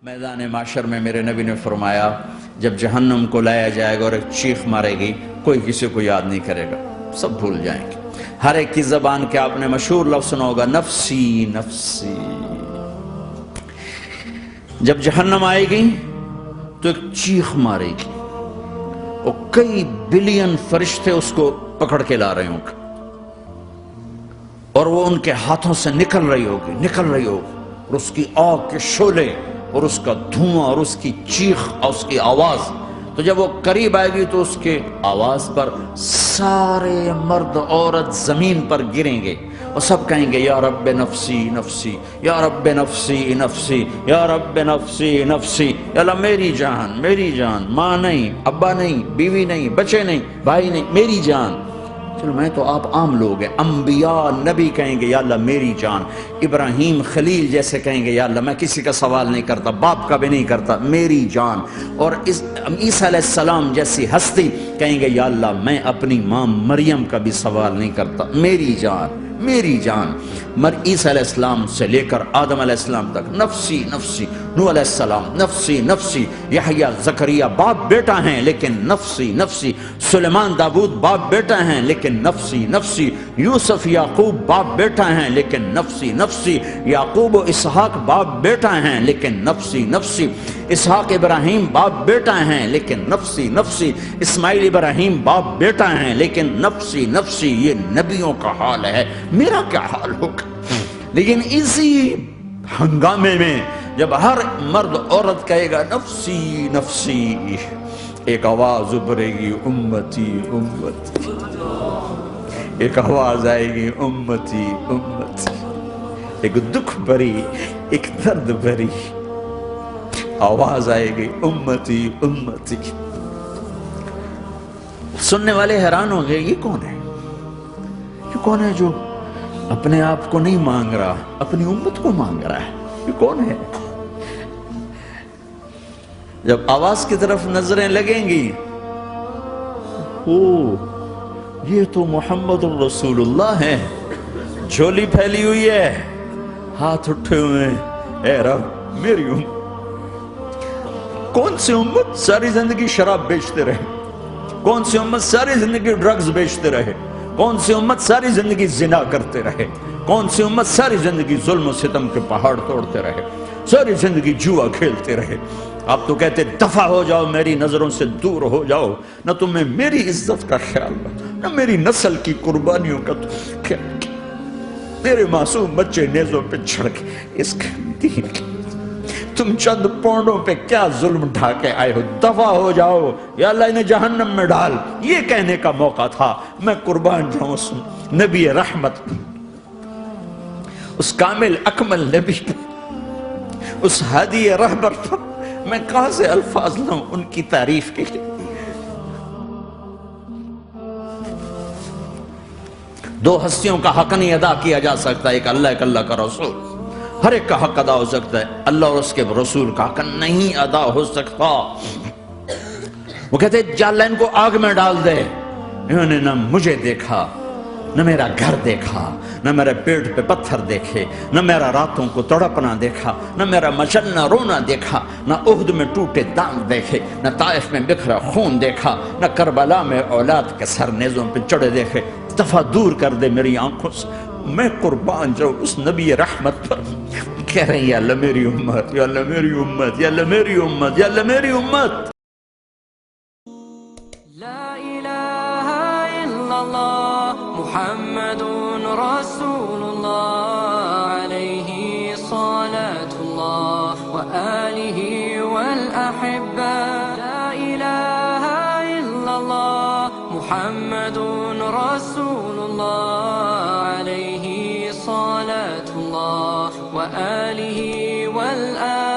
میدان معاشر میں میرے نبی نے فرمایا جب جہنم کو لایا جائے گا اور ایک چیخ مارے گی کوئی کسی کو یاد نہیں کرے گا، سب بھول جائیں گے۔ ہر ایک کی زبان کے آپ نے مشہور لفظ سنا ہوگا نفسی نفسی۔ جب جہنم آئے گی تو ایک چیخ مارے گی اور کئی بلین فرشتے اس کو پکڑ کے لا رہے ہوں گے اور وہ ان کے ہاتھوں سے نکل رہی ہوگی اور اس کی آگ کے شعلے اور اس کا دھواں اور اس کی چیخ اور اس کی آواز، تو جب وہ قریب آئے گی تو اس کے آواز پر سارے مرد عورت زمین پر گریں گے اور سب کہیں گے یا رب نفسی نفسی، یا رب نفسی نفسی، یا رب نفسی نفسی، یا اللہ میری جان، ماں نہیں، ابا نہیں، بیوی نہیں، بچے نہیں، بھائی نہیں، میری جان۔ چلو میں تو آپ عام لوگ ہیں، انبیاء نبی کہیں گے یا اللہ میری جان، ابراہیم خلیل جیسے کہیں گے یا اللہ میں کسی کا سوال نہیں کرتا، باپ کا بھی نہیں کرتا، میری جان، اور عیسیٰ علیہ السلام جیسی ہستی کہیں گے یا اللہ میں اپنی ماں مریم کا بھی سوال نہیں کرتا، میری جان میری جان۔ عیسیٰ علیہ السلام سے لے کر آدم علیہ السلام تک نفسی نفسی، نوح علیہ السلام نفسی نفسی، یحییٰ زکریا باپ بیٹا ہیں لیکن نفسی نفسی، سلیمان داؤد باپ بیٹا ہیں لیکن نفسی نفسی، یوسف یعقوب باپ بیٹا ہیں لیکن نفسی نفسی، یعقوب و اسحاق باپ بیٹا ہیں لیکن نفسی نفسی، اسحاق ابراہیم باپ بیٹا ہیں لیکن نفسی نفسی، اسماعیل ابراہیم باپ بیٹا ہیں لیکن نفسی نفسی۔ یہ نبیوں کا حال ہے، میرا کیا حال ہوگا؟ لیکن اسی ہنگامے میں جب ہر مرد عورت کہے گا نفسی نفسی، ایک آواز ابھرے گی امتی امتی، ایک آواز آئے گی امتی امتی، ایک دکھ بھری ایک درد بھری آواز آئے گی امتی امتی۔ سننے والے حیران ہو گئے یہ کون ہے؟ یہ کون ہے جو اپنے آپ کو نہیں مانگ رہا، اپنی امت کو مانگ رہا ہے؟ یہ کون ہے؟ جب آواز کی طرف نظریں لگیں گی، یہ تو محمد الرسول اللہ ہے، جھولی پھیلی ہوئی ہے، ہاتھ اٹھے ہوئے ہیں، اے رب میری امت۔ کون سی امت ساری زندگی شراب بیچتے رہے؟ کون سی امت ساری زندگی ڈرگز بیچتے رہے؟ کون سی امت ساری زندگی زنا کرتے رہے؟ کون سی امت ساری زندگی ظلم و ستم کے پہاڑ توڑتے رہے؟ ساری زندگی جوا کھیلتے رہے؟ آپ تو کہتے دفع ہو جاؤ، میری نظروں سے دور ہو جاؤ، نہ تمہیں میری عزت کا خیال نہ میری نسل کی قربانیوں کا خیال، میرے معصوم بچے نیزوں پہ چڑھ کے اس دین کی تم چند پونڈوں پہ کیا ظلم ڈھا کے آئے ہو؟ دفع ہو جاؤ یا اللہ انہیں جہنم میں ڈال۔ یہ کہنے کا موقع تھا، میں قربان جاؤں اس نبی رحمت، اس کامل اکمل نبی، اس ہادی رہبر پر میں کہاں سے الفاظ لاؤں ان کی تعریف کے لیے؟ دو ہستیوں کا حق نہیں ادا کیا جا سکتا، ایک اللہ ایک اللہ کا رسول، ہر ایک کا حق ادا ہو سکتا ہے، اللہ اور اس کے رسول کا حق نہیں ادا ہو سکتا۔ وہ کہتے جا اللہ ان کو آگ میں ڈال دے، انہوں نے نہ مجھے دیکھا، نہ میرا گھر دیکھا، نہ میرے پیٹ پہ پتھر دیکھے، نہ میرا راتوں کو تڑپنا دیکھا، نہ میرا مچلنا رونا دیکھا، نہ احد میں ٹوٹے دانت دیکھے، نہ طائف میں بکھرا خون دیکھا، نہ کربلا میں اولاد کے سر نیزوں پہ چڑھے دیکھے۔ دفعہ دور کر دے میری آنکھوں سے، میں قربان جاؤں اس نبی رحمت پر۔ کہہ رہے ہیں یا اللہ میری امت، یا اللہ میری امت، یا اللہ میری امت، یا اللہ میری امت۔ لا الہ الا اللہ محمد رسول اللہ علیہ صلاة اللہ وآلہ والأحبہ۔ لا الہ الا اللہ محمد رسول اللہ علیہ صلاة اللہ وآلہ والآلہ